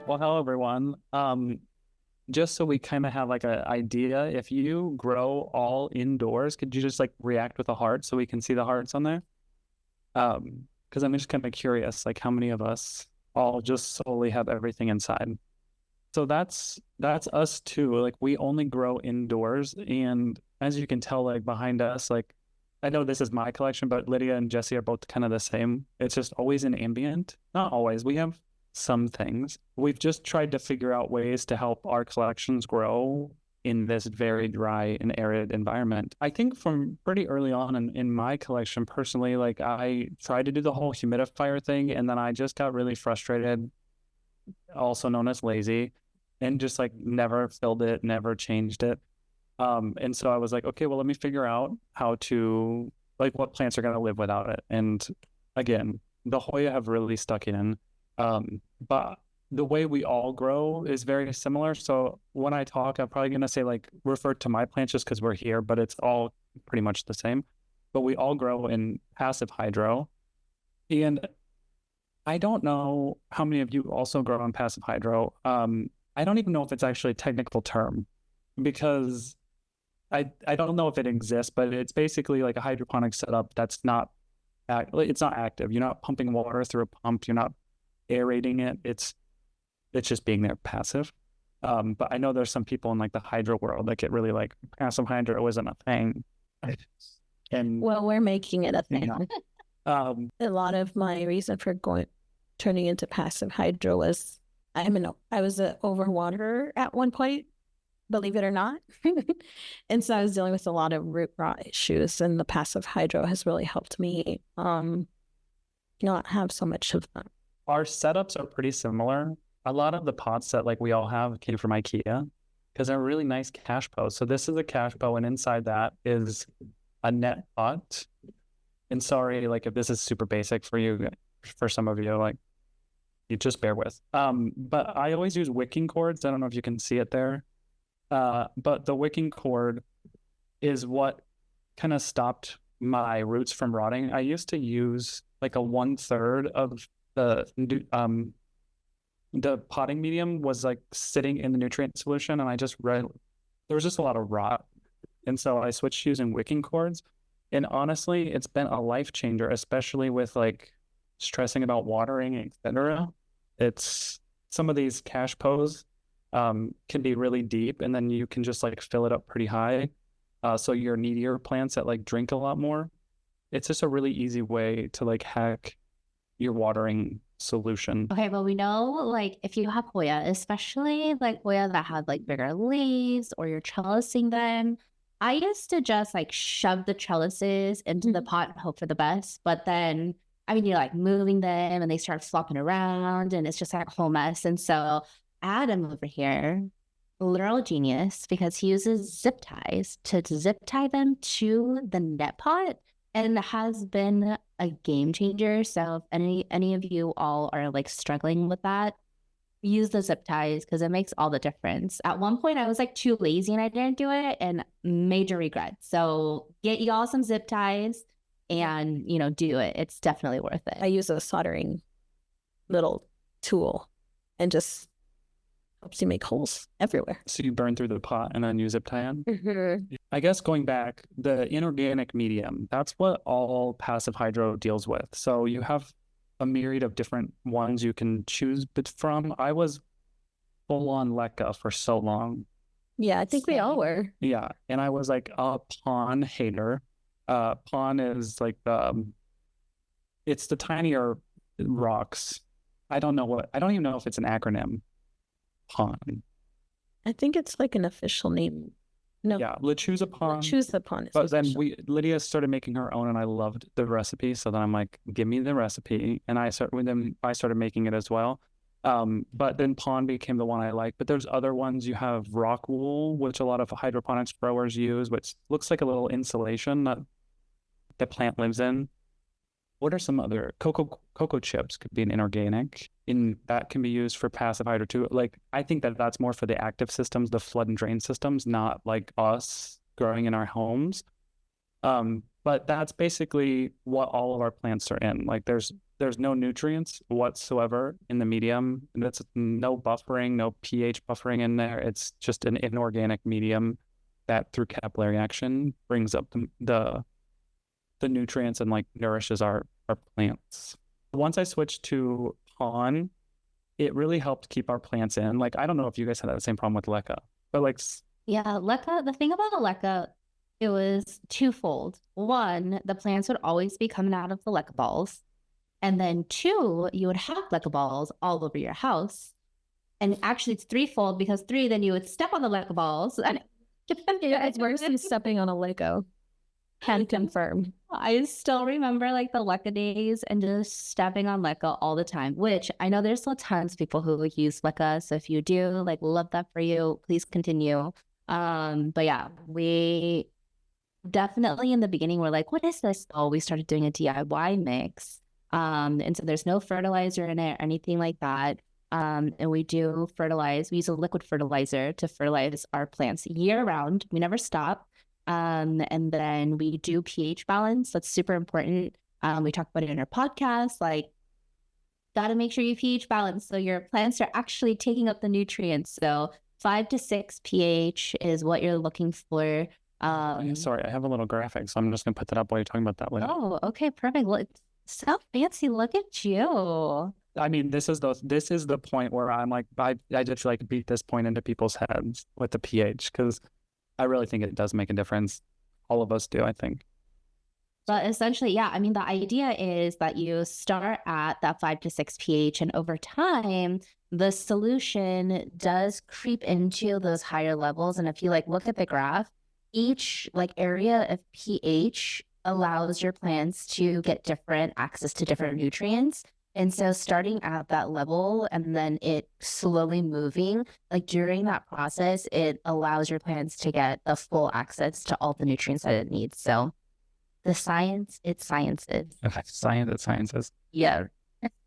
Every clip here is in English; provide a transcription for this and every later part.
Well, hello everyone. Just so we kind of have like an idea, if you grow all indoors, could you just like react with a heart so we can see the hearts on there? Because I'm just kind of curious, like how many of us all just solely have everything inside? So that's us too. Like we only grow indoors, and as you can tell, like behind us, like I know this is my collection, but Lydia and Jessi are both kind of the same. It's just always an ambient. Not always. We have some things. We've just tried to figure out ways to help our collections grow in this very dry and arid environment. I think from pretty early on in my collection, personally, like I tried to do the whole humidifier thing, and then I just got really frustrated, also known as lazy, and just like never filled it, never changed it. And so I was like, okay, well, let me figure out how to, like, what plants are going to live without it. And again, the Hoya have really stuck in. But the way we all grow is very similar. So when I talk, I'm probably going to say, like, refer to my plants just because we're here, but it's all pretty much the same. But we all grow in passive hydro. And I don't know how many of you also grow in passive hydro. I don't even know if it's actually a technical term because I don't know if it exists, but it's basically like a hydroponic setup that's not it's not active. You're not pumping water through a pump. You're not aerating it. It's just being there passive. But I know there's some people in like the hydro world that get really like passive hydro isn't a thing. And Well, we're making it a thing. you know, A lot of my reason for turning into passive hydro was I was an overwaterer at one point, believe it or not. And so I was dealing with a lot of root rot issues, and the passive hydro has really helped me not have so much of them. our setups are pretty similar. A lot of the pots that like we all have came from IKEA because they're really nice cash pots. So this is a cash pot, and inside that is a net pot. And sorry, like if this is super basic for you, for some of you, like you just bear with. But I always use wicking cords. I don't know if you can see it there. But the wicking cord is what kind of stopped my roots from rotting. I used to use like a 1/3 of the potting medium was like sitting in the nutrient solution, and I just read there was just a lot of rot. And so I switched to using wicking cords. And honestly, it's been a life changer, especially with like stressing about watering, etc. It's some of these cash pots can be really deep, and then you can just like fill it up pretty high. So your needier plants that like drink a lot more. It's just a really easy way to like hack your watering solution. Okay, well, we know like if you have Hoya, especially like Hoya that had like bigger leaves or you're trellising them, I used to just like shove the trellises into the pot and hope for the best. But then, I mean, you're like moving them and they start flopping around and it's just like a whole mess. And so Adam over here, literal genius, because he uses zip ties to zip tie them to the net pot, and has been a game changer. So if any of you all are like struggling with that, use the zip ties because it makes all the difference. At one point, I was like too lazy and I didn't do it, and major regret. So get y'all some zip ties and do it. It's definitely worth it. I use a soldering little tool and just helps you make holes everywhere. So you burn through the pot and then you zip tie in? I guess going back, the inorganic medium, that's what all passive hydro deals with. So you have a myriad of different ones you can choose from. I was full on LECA for so long. Yeah, I think we all were. Yeah, and I was like a pon hater. Pon is like it's the tinier rocks. I don't even know if it's an acronym. Pon. I think it's like an official name. No. Yeah, Lechuzapon. Lechuzapon. But then Lydia started making her own, and I loved the recipe. So then I'm like, give me the recipe, and I started making it as well. But then Pon became the one I like. But there's other ones. You have rock wool, which a lot of hydroponics growers use, which looks like a little insulation that the plant lives in. What are some other cocoa chips could be an inorganic, and that can be used for passive hydro too. Like I think that's more for the active systems, the flood and drain systems, not like us growing in our homes. But that's basically what all of our plants are in. Like there's there's no nutrients whatsoever in the medium. And that's no buffering, no pH buffering in there. It's just an inorganic medium that through capillary action brings up the nutrients and like nourishes our plants. Once I switched to pon, it really helped keep our plants in. Like, I don't know if you guys had that same problem with leca, but like, Yeah, leca, the thing about the leca, it was twofold. One, the plants would always be coming out of the leca balls. And then two, you would have leca balls all over your house. And actually it's threefold, because three, then you would step on the leca balls. And It's worse than stepping on a Lego. Can confirm. I still remember like the leca days and just stepping on leca all the time, which I know there's still tons of people who use leca. So if you do, like, love that for you, please continue. But yeah, we definitely in the beginning were like, what is this? Oh, we started doing a DIY mix. And so there's no fertilizer in it or anything like that. And we do fertilize. We use a liquid fertilizer to fertilize our plants year round. We never stop. And then we do pH balance. That's super important. We talk about it in our podcast, like, gotta make sure you pH balance so your plants are actually taking up the nutrients. So 5 to 6 pH is what you're looking for. sorry, I have a little graphic, so I'm just gonna put that up while you're talking about that later. Oh, okay, perfect. Well, it's so fancy. Look at you. I mean, this is the point where I'm like, I just like beat this point into people's heads with the pH, because I really think it does make a difference. All of us do, I think. But essentially, yeah, I mean, the idea is that you start at that 5 to 6 pH, and over time, the solution does creep into those higher levels. And if you like look at the graph, each like area of pH allows your plants to get different access to different nutrients. And so starting at that level and then it slowly moving, like during that process, it allows your plants to get a full access to all the nutrients that it needs. So the science, it's sciences. Science, it's sciences. Yeah.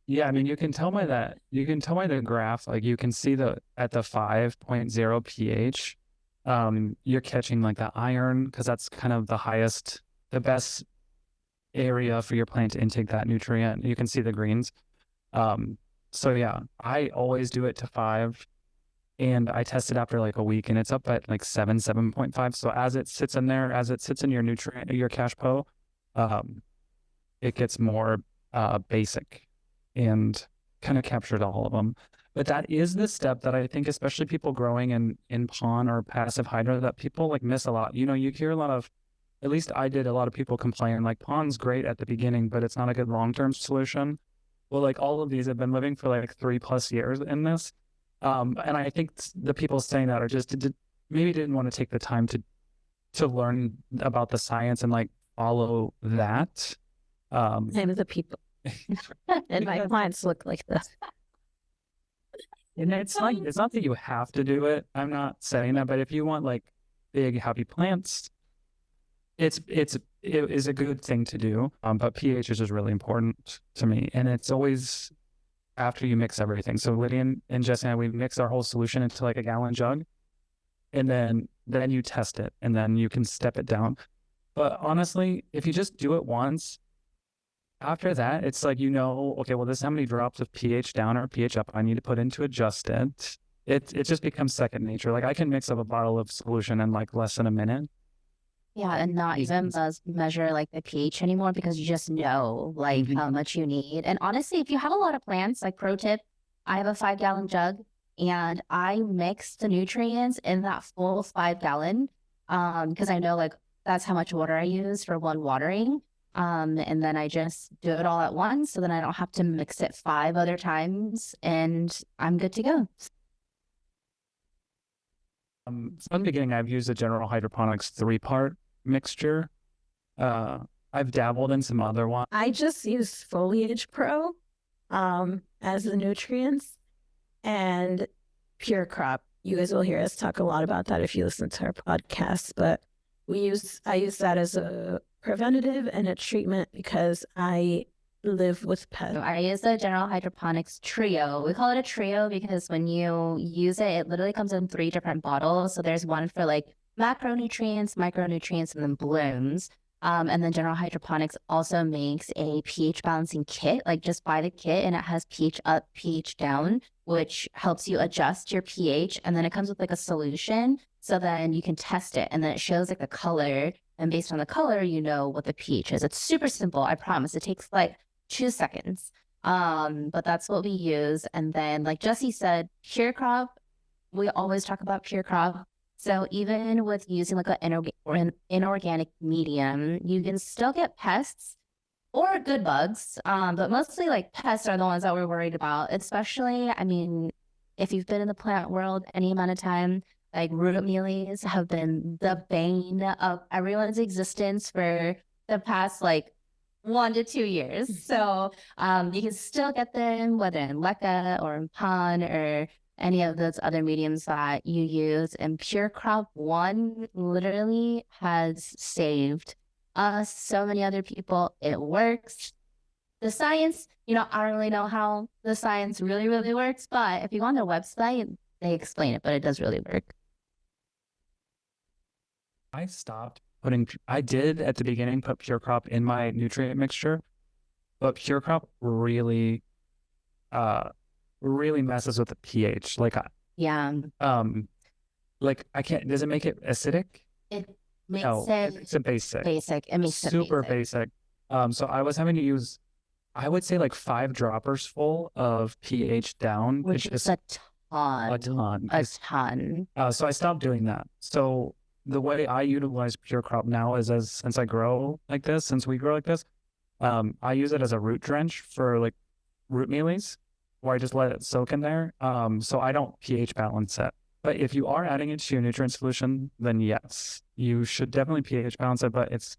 Yeah, I mean, you can tell by the graph, like you can see at the 5.0 pH, you're catching like the iron, because that's kind of the best area for your plant to intake that nutrient. You can see the greens. So yeah, I always do it to 5, and I test it after like a week, and it's up at like 7.5. So as it sits in there, as it sits in your nutrient, your cash po, it gets more basic and kind of captured all of them. But that is the step that I think, especially people growing in pon or passive hydro, that people like miss a lot. You know, you hear a lot of, at least I did, a lot of people complain like pon's great at the beginning, but it's not a good long-term solution. Well, like all of these have been living for like 3+ years in this. And I think the people saying that are just maybe didn't want to take the time to learn about the science and like follow that. Same as the people. And my clients look like this. And it's not that you have to do it. I'm not saying that, but if you want like big happy plants, it is a good thing to do. But pH is just really important to me, and it's always after you mix everything. So Lydia and Jessi and I, we mix our whole solution into like a gallon jug, and then you test it, and then you can step it down. But honestly, if you just do it once, after that, it's like, okay, well, this is how many drops of pH down or pH up I need to put in to adjust it. It just becomes second nature. Like I can mix up a bottle of solution in like less than a minute. Yeah, and not even measure like the pH anymore, because you just know like how much you need. And honestly, if you have a lot of plants, like pro tip, I have a 5-gallon jug and I mix the nutrients in that full 5-gallon because I know like that's how much water I use for one watering. And then I just do it all at once, so then I don't have to mix it 5 other times, and I'm good to go. From the beginning, I've used a general hydroponics 3-part mixture. I've dabbled in some other ones. I just use Foliage Pro as the nutrients, and Pure Crop. You guys will hear us talk a lot about that if you listen to our podcast, but I use that as a preventative and a treatment because I live with pets. I use the general hydroponics trio. We call it a trio because when you use it, it literally comes in 3 different bottles. So there's one for like macronutrients, micronutrients, and then blooms. And then General Hydroponics also makes a pH balancing kit. Like just buy the kit and it has pH up, pH down, which helps you adjust your pH. And then it comes with like a solution. So then you can test it and then it shows like the color. And based on the color, you know what the pH is. It's super simple. I promise. It takes like 2 seconds. But that's what we use. And then like Jessi said, pure crop, we always talk about pure crop. So even with using like an inorganic medium, you can still get pests or good bugs. But mostly like pests are the ones that we're worried about, especially, I mean, if you've been in the plant world any amount of time, like root mealies have been the bane of everyone's existence for the past like 1 to 2 years. So you can still get them whether in leca or in pond or any of those other mediums that you use. And Pure Crop 1 literally has saved us, so many other people. It works. The science, you know, I don't really know how the science really, really works, but if you go on their website, they explain it, but it does really work. I stopped putting, I did at the beginning put Pure Crop in my nutrient mixture, but Pure Crop really messes with the pH. Like, Yeah, like I can't, does it make it acidic? it makes No, it it's a basic. basic. It makes it Super basic. basic. So I was having to use, I would say like 5 droppers full of pH down, Which which is is a a ton, ton. a ton. So I stopped doing that. So the way I utilize Pure Crop now is since I grow like this, since we grow like this, I use it as a root drench for like root mealies, where I just let it soak in there. So I don't pH balance it. But if you are adding it to your nutrient solution, then yes, you should definitely pH balance it, but it's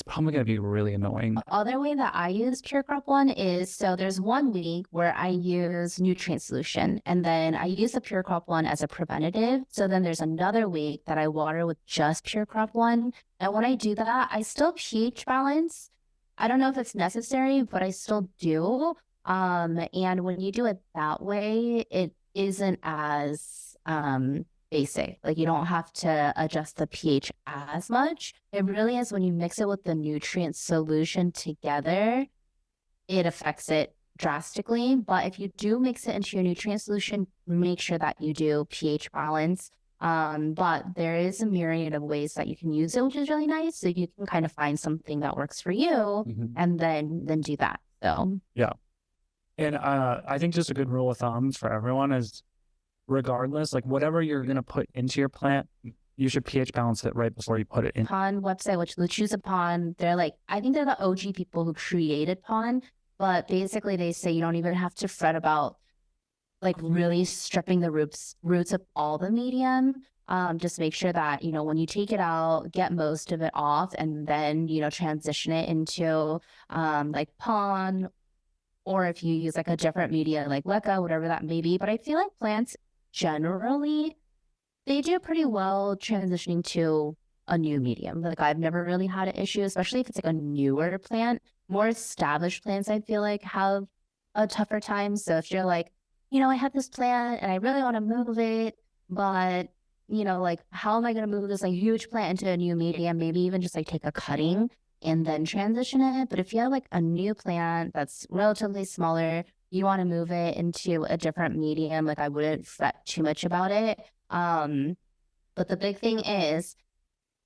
probably going to be really annoying. The other way that I use Pure Crop 1 is, so there's 1 week where I use nutrient solution, and then I use the Pure Crop 1 as a preventative. So then there's another week that I water with just Pure Crop 1. And when I do that, I still pH balance. I don't know if it's necessary, but I still do. And when you do it that way, it isn't as basic. Like you don't have to adjust the pH as much. It really is when you mix it with the nutrient solution together, it affects it drastically. But if you do mix it into your nutrient solution, make sure that you do pH balance. But there is a myriad of ways that you can use it, which is really nice. So you can kind of find something that works for you and then do that. So yeah. And I think just a good rule of thumb for everyone is, regardless, like whatever you're going to put into your plant, you should pH balance it right before you put it in. Pond website, which Luchu's Pond, they're like, I think they're the OG people who created Pond, but basically they say you don't even have to fret about like really stripping the roots of all the medium. Just make sure that, you know, when you take it out, get most of it off and then, you know, transition it into like Pond, or if you use like a different media like leca, whatever that may be. But I feel like plants generally, they do pretty well transitioning to a new medium. Like I've never really had an issue, especially if it's like a newer plant. More established plants, I feel like, have a tougher time. So if you're like, you know, I have this plant and I really want to move it, but you know, like how am I going to move this like huge plant into a new medium? Maybe even just like take a cutting and then transition it. But if you have like a new plant that's relatively smaller, you want to move it into a different medium, like I wouldn't fret too much about it. But the big thing is,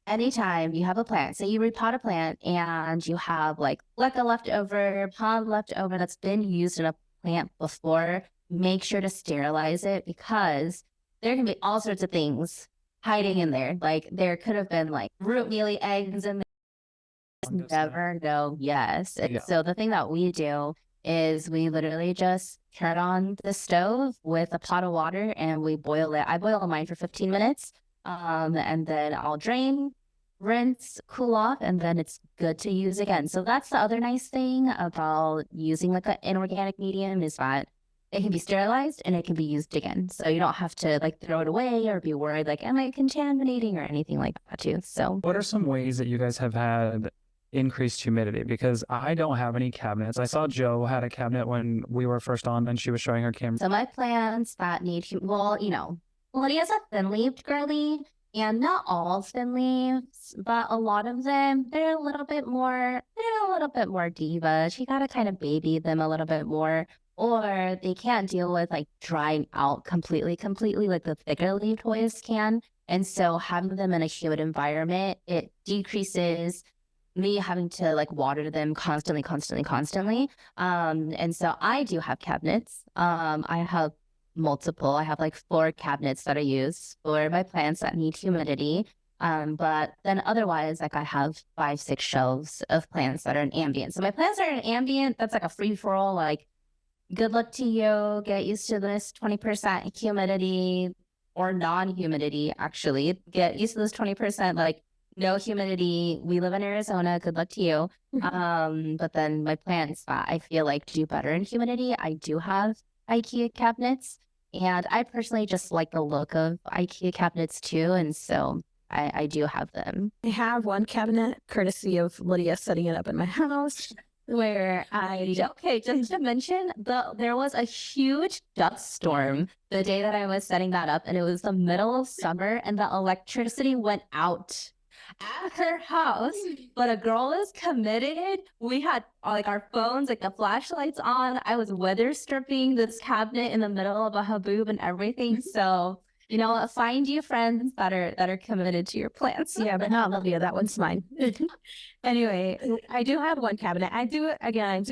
anytime you have a plant, say you repot a plant and you have like leca left over, pond left over that's been used in a plant before, make sure to sterilize it, because there can be all sorts of things hiding in there. Like there could have been like root mealy eggs in there. Never know. Yes. And so the thing that we do is we literally just turn on the stove with a pot of water and we boil it. I boil mine for 15 minutes. And then I'll drain, rinse, cool off, and then it's good to use again. So that's the other nice thing about using like an inorganic medium, is that it can be sterilized and it can be used again. So you don't have to like throw it away or be worried like, am I contaminating or anything like that too. So what are some ways that you guys have had increased humidity? Because I don't have any cabinets. I saw Joe had a cabinet when we were first on and she was showing her camera. So my plants that need, well, you know, Lydia's a thin-leaved girly, And not all thin leaves, but a lot of them, they're a little bit more divas. You gotta kind of baby them a little bit more. Or they can't deal with like drying out completely, like the thicker leaf Hoyas can. And so having them in a humid environment, it decreases me having to like water them constantly. And so I do have cabinets. I have multiple. I have like 4 cabinets that I use for my plants that need humidity. But then otherwise, like I have 5, 6 shelves of plants that are in ambient. So my plants are in ambient. That's like a free for all. Like, good luck to you. Get used to this 20% humidity or non-humidity. Actually, get used to this 20%. Like, no humidity. We live in Arizona. Good luck to you. But then my plants that I feel like do better in humidity. I do have IKEA cabinets, and I personally just like the look of IKEA cabinets too. And so I do have them. I have one cabinet, courtesy of Lydia setting it up in my house, where Okay, just to mention, there was a huge dust storm the day that I was setting that up, and it was the middle of summer, and the electricity went out at her house, but a girl is committed. We had like our phones, like the flashlights on. I was weather stripping this cabinet in the middle of a haboob and everything. So, you know, find you friends that are committed to your plants. Yeah, but not Lydia. That one's mine. Anyway, I do have one cabinet. I do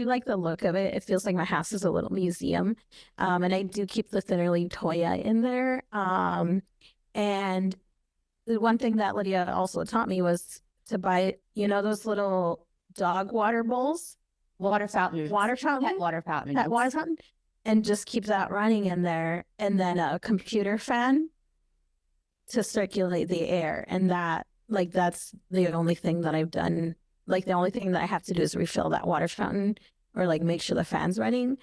like the look of it. It feels like my house is a little museum. And I do keep the thinner leaved Hoya in there. And the one thing that Lydia also taught me was to buy, you know, those little dog water bowls, Water fountain, pet water fountain, and just keep that running in there, and then a computer fan to circulate the air. And that's the only thing that I've done. Like, the only thing that I have to do is refill that water fountain, or like make sure the fan's running.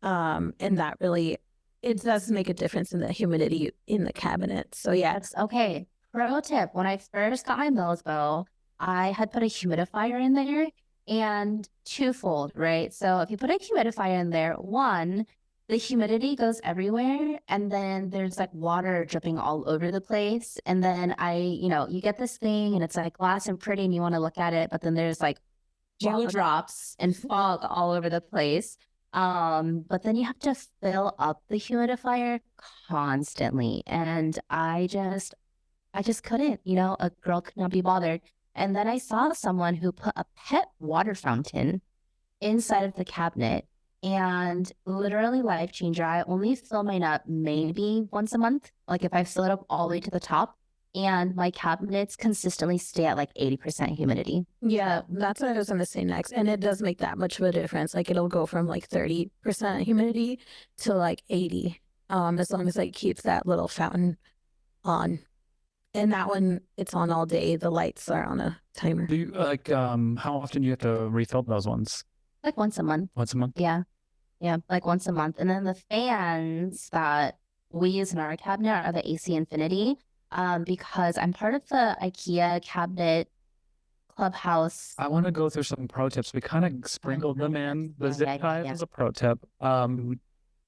And that really, it does make a difference in the humidity in the cabinet. So yeah, That's okay. Pro tip, when I first got my Milsbo, I had put a humidifier in there, and twofold, right? So if you put a humidifier in there, one, the humidity goes everywhere, and then there's like water dripping all over the place. And then you get this thing and it's like glass and pretty and you want to look at it, but then there's like dewdrops and fog all over the place. But then you have to fill up the humidifier constantly. And I just couldn't, a girl could not be bothered. And then I saw someone who put a pet water fountain inside of the cabinet, and literally life changer. I only fill mine up maybe once a month, like if I fill it up all the way to the top, and my cabinets consistently stay at like 80% humidity. Yeah, that's what I was going to say next. And it does make that much of a difference. Like, it'll go from like 30% humidity to like 80, as long as I keep that little fountain on. And that one, it's on all day. The lights are on a timer. Do you how often do you have to refill those ones? Like once a month. Once a month? Yeah. Yeah, like once a month. And then the fans that we use in our cabinet are the AC Infinity, because I'm part of the IKEA cabinet clubhouse. I want to go through some pro tips. We kind of sprinkled them in. The zip tie is a pro tip.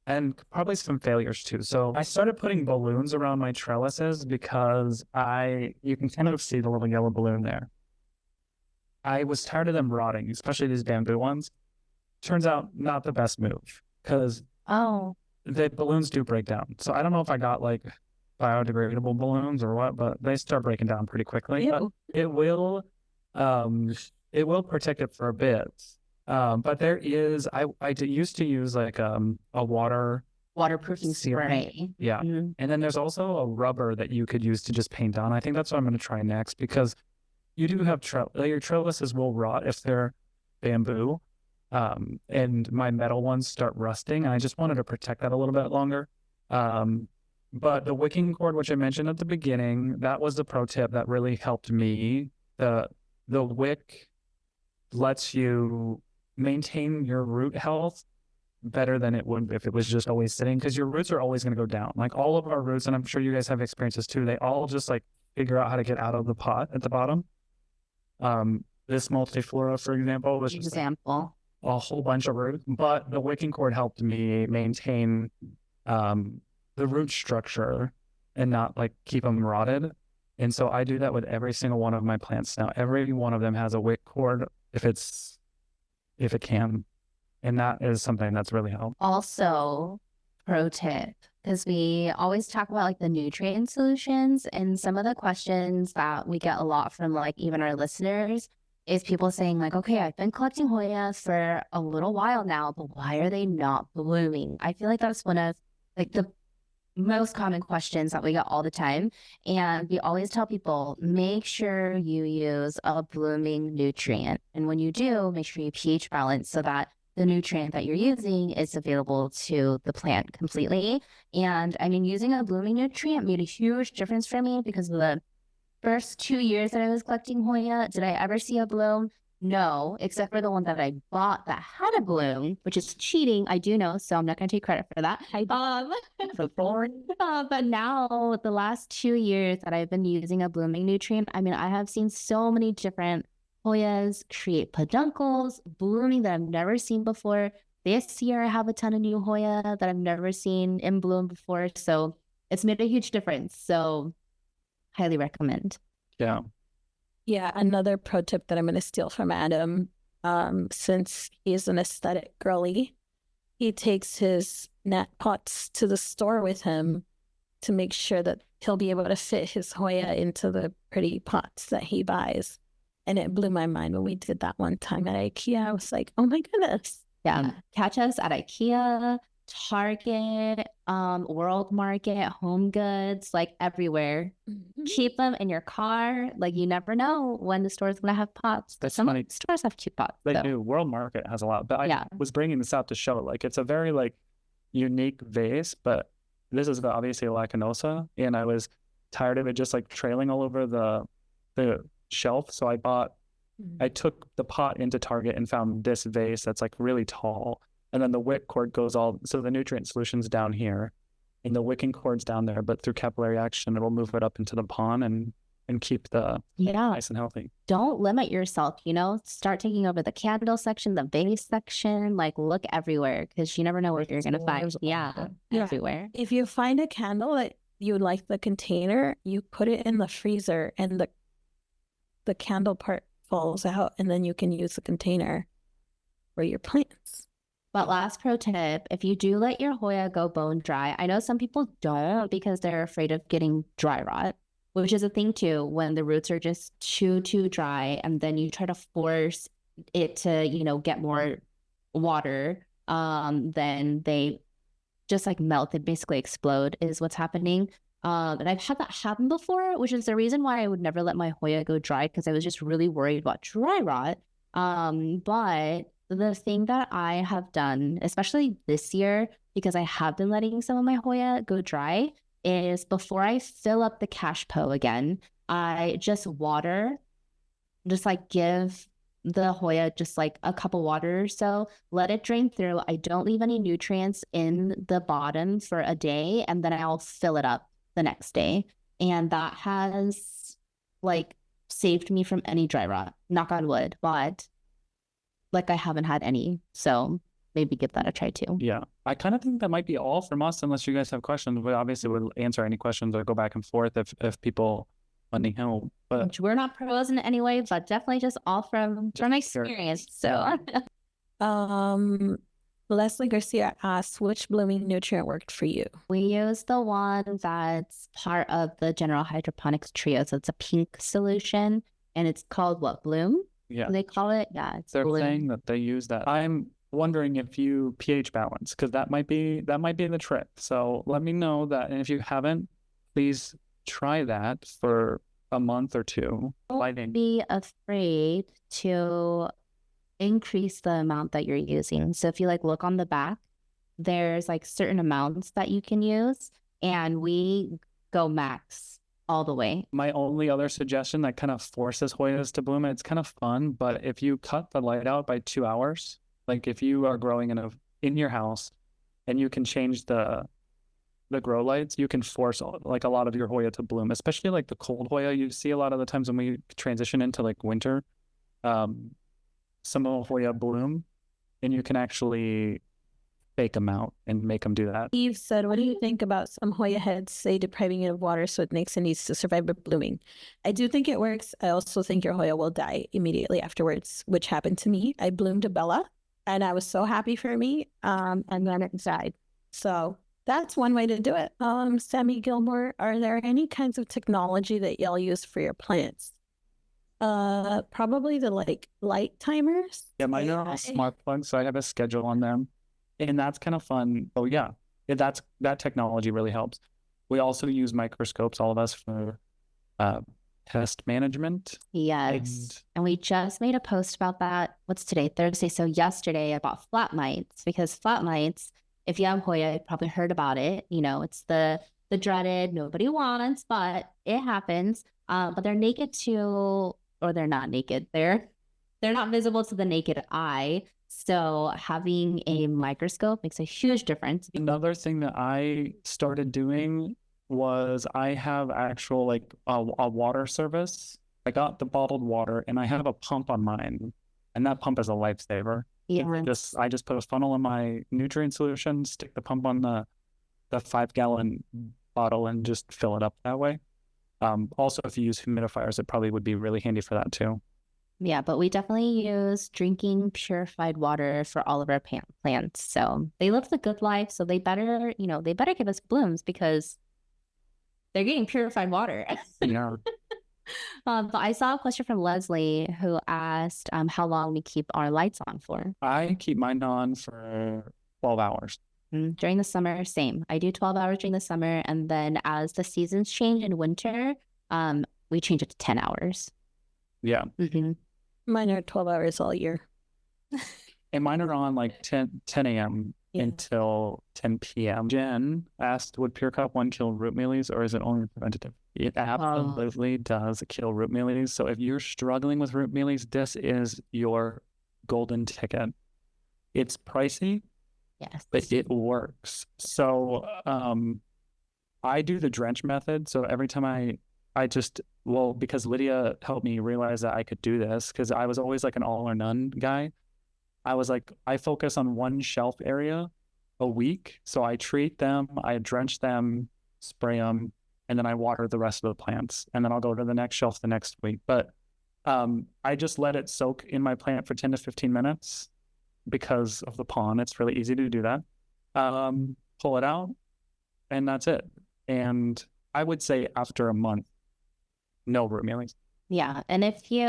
And probably some failures too. So I started putting balloons around my trellises because you can kind of see the little yellow balloon there. I was tired of them rotting, especially these bamboo ones. Turns out not the best move, because the balloons do break down. So I don't know if I got like biodegradable balloons or what, but they start breaking down pretty quickly. But it will protect it for a bit. But there is, I used to use like a waterproofing spray. Yeah. Mm-hmm. And then there's also a rubber that you could use to just paint on. I think that's what I'm going to try next, because you do have your trellises will rot if they're bamboo. And my metal ones start rusting. And I just wanted to protect that a little bit longer. But the wicking cord, which I mentioned at the beginning, that was the pro tip that really helped me. The wick lets you maintain your root health better than it would if it was just always sitting, because your roots are always going to go down. Like all of our roots, and I'm sure you guys have experiences too, they all just like figure out how to get out of the pot at the bottom. This multiflora, for example, was just like a whole bunch of roots, but the wicking cord helped me maintain the root structure and not like keep them rotted. And so I do that with every single one of my plants now. Every one of them has a wick cord if it can. And that is something that's really helped. Also, pro tip, because we always talk about like the nutrient solutions, and some of the questions that we get a lot from like even our listeners is people saying like, okay, I've been collecting Hoyas for a little while now, but why are they not blooming? I feel like that's one of like the most common questions that we get all the time. And we always tell people, make sure you use a blooming nutrient. And when you do, make sure you pH balance so that the nutrient that you're using is available to the plant completely. And I mean, using a blooming nutrient made a huge difference for me because of the first 2 years that I was collecting Hoya. Did I ever see a bloom? No, except for the one that I bought that had a bloom, which is cheating. I do know, so I'm not going to take credit for that. But now, the last 2 years that I've been using a blooming nutrient, I mean, I have seen so many different Hoyas create peduncles, blooming that I've never seen before. This year, I have a ton of new Hoya that I've never seen in bloom before. So it's made a huge difference. So highly recommend. Yeah. Yeah, another pro tip that I'm going to steal from Adam, since he's an aesthetic girly, he takes his nat pots to the store with him to make sure that he'll be able to fit his Hoya into the pretty pots that he buys. And it blew my mind when we did that one time at IKEA. I was like, oh my goodness. Yeah. Catch us at IKEA, Target, World Market, Home Goods, like everywhere. Keep them in your car. Like you never know when the store's going to have pots. That's Some funny. stores have cute pots. They so. do. World Market has a lot. But I Yeah. was bringing this out to show, like, it's a very, like, unique vase, but this is obviously a Lacanosa, and I was tired of it just, like, trailing all over the shelf. So I took the pot into Target and found this vase that's, like, really tall. And then the wick cord goes so the nutrient solution's down here, and the wicking cord's down there, but through capillary action, it'll move it up into the pond and keep the nice and healthy. Don't limit yourself, start taking over the candle section, the vase section, like look everywhere because you never know what you're going to find. Yeah, everywhere. If you find a candle that you like the container, you put it in the freezer and the candle part falls out, and then you can use the container for your plants. But last pro tip, if you do let your Hoya go bone dry, I know some people don't because they're afraid of getting dry rot, which is a thing too, when the roots are just too dry and then you try to force it to, get more water, then they just like melt and basically explode is what's happening. And I've had that happen before, which is the reason why I would never let my Hoya go dry because I was just really worried about dry rot. But the thing that I have done, especially this year, because I have been letting some of my Hoya go dry, is before I fill up the cash po again, I just water, just like give the Hoya just like a cup of water or so, let it drain through. I don't leave any nutrients in the bottom for a day, and then I'll fill it up the next day. And that has like saved me from any dry rot, knock on wood, but like I haven't had any, so maybe give that a try too. Yeah, I kind of think that might be all from us, unless you guys have questions. We obviously would answer any questions or go back and forth if people want any help. But which we're not pros in any way, but definitely just all from experience. So, Leslie Garcia asks, which blooming nutrient worked for you? We use the one that's part of the general hydroponics trio, so it's a pink solution, and it's called what, Bloom? Yeah, they call it. Yeah, it's they're Bloom. saying that they use that. I'm wondering if you pH balance, because that might be the trick. So let me know that, and if you haven't, please try that for a month or two. Don't be afraid to increase the amount that you're using. So if you like look on the back, there's like certain amounts that you can use, and we go max all the way. My only other suggestion that kind of forces Hoyas to bloom, it's kind of fun, but if you cut the light out by 2 hours, like if you are growing in your house and you can change the grow lights, you can force like a lot of your Hoya to bloom, especially like the cold Hoya. You see a lot of the times when we transition into like winter, some of Hoya bloom, and you can actually fake them out and make them do that. Eve said, what do you think about some Hoya heads say depriving it of water so it makes and needs to survive by blooming? I do think it works. I also think your Hoya will die immediately afterwards, which happened to me. I bloomed a Bella and I was so happy for me. And then it died. So that's one way to do it. Sammy Gilmore, are there any kinds of technology that y'all use for your plants? Probably the light timers. Yeah, mine are all smart plugs, so I have a schedule on them. And that's kind of fun. Oh yeah, that technology really helps. We also use microscopes, all of us, for pest management. Yes. And we just made a post about that. What's today? Thursday. So yesterday I bought flat mites, because flat mites, if you have Hoya, you've probably heard about it. You know, it's the dreaded, nobody wants, but it happens. But they're naked to, or they're not naked. They're not visible to the naked eye. So having a microscope makes a huge difference. Another thing that I started doing was I have actual a water service. I got the bottled water and I have a pump on mine, and that pump is a lifesaver. Yeah. I just put a funnel in my nutrient solution, stick the pump on the 5-gallon bottle, and just fill it up that way. Also, if you use humidifiers, it probably would be really handy for that too. Yeah, but we definitely use drinking purified water for all of our plants. So they live the good life. So they better give us blooms because they're getting purified water. Yeah. But I saw a question from Leslie who asked how long we keep our lights on for. I keep mine on for 12 hours. During the summer, same. I do 12 hours during the summer. And then as the seasons change in winter, we change it to 10 hours. Yeah. Mm-hmm. Mine are 12 hours all year. And mine are on 10 a.m. until 10 p.m. Jen asked, would Pure Cup 1 kill root mealies, or is it only preventative? It absolutely does kill root mealies. So if you're struggling with root mealies, this is your golden ticket. It's pricey, yes, but it works. So I do the drench method. So every time because Lydia helped me realize that I could do this, because I was always an all or none guy. I was I focus on one shelf area a week. So I treat them, I drench them, spray them, and then I water the rest of the plants. And then I'll go to the next shelf the next week. But I just let it soak in my plant for 10 to 15 minutes because of the pond. It's really easy to do that. Pull it out, and that's it. And I would say after a month, no root mealies. Yeah. And if you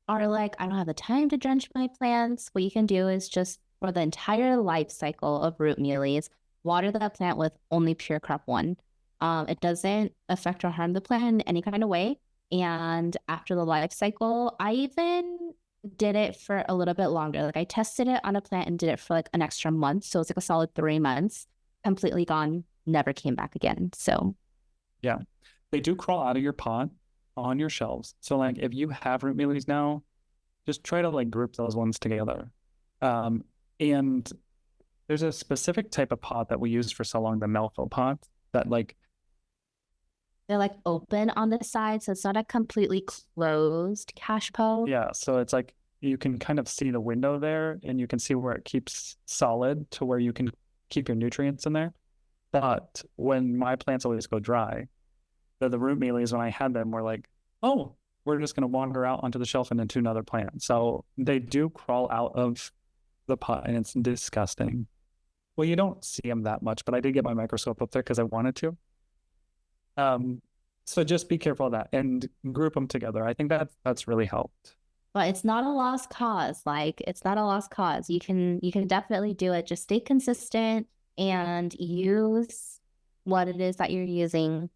are I don't have the time to drench my plants, what you can do is just for the entire life cycle of root mealies, water that plant with only Pure Crop 1. It doesn't affect or harm the plant in any kind of way. And after the life cycle, I even did it for a little bit longer. I tested it on a plant and did it for an extra month. So it's a solid 3 months, completely gone, never came back again. So yeah, they do crawl out of your pot on your shelves. So if you have root mealies now, just try to group those ones together. And there's a specific type of pot that we use for so long, the Melville pot, that they're open on the side, so it's not a completely closed cache pot. Yeah, so it's you can kind of see the window there, and you can see where it keeps solid to where you can keep your nutrients in there. But when my plants always go dry, the root mealies, when I had them, were oh, we're just going to wander out onto the shelf and into another plant. So they do crawl out of the pot, and it's disgusting. Well, you don't see them that much, but I did get my microscope up there because I wanted to. So just be careful of that and group them together. I think that's really helped. But it's not a lost cause. It's not a lost cause. You can definitely do it. Just stay consistent and use what it is that you're using.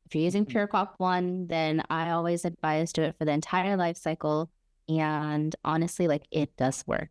If you're using Pure Crop 1, then I always advise do it for the entire life cycle. And honestly, it does work.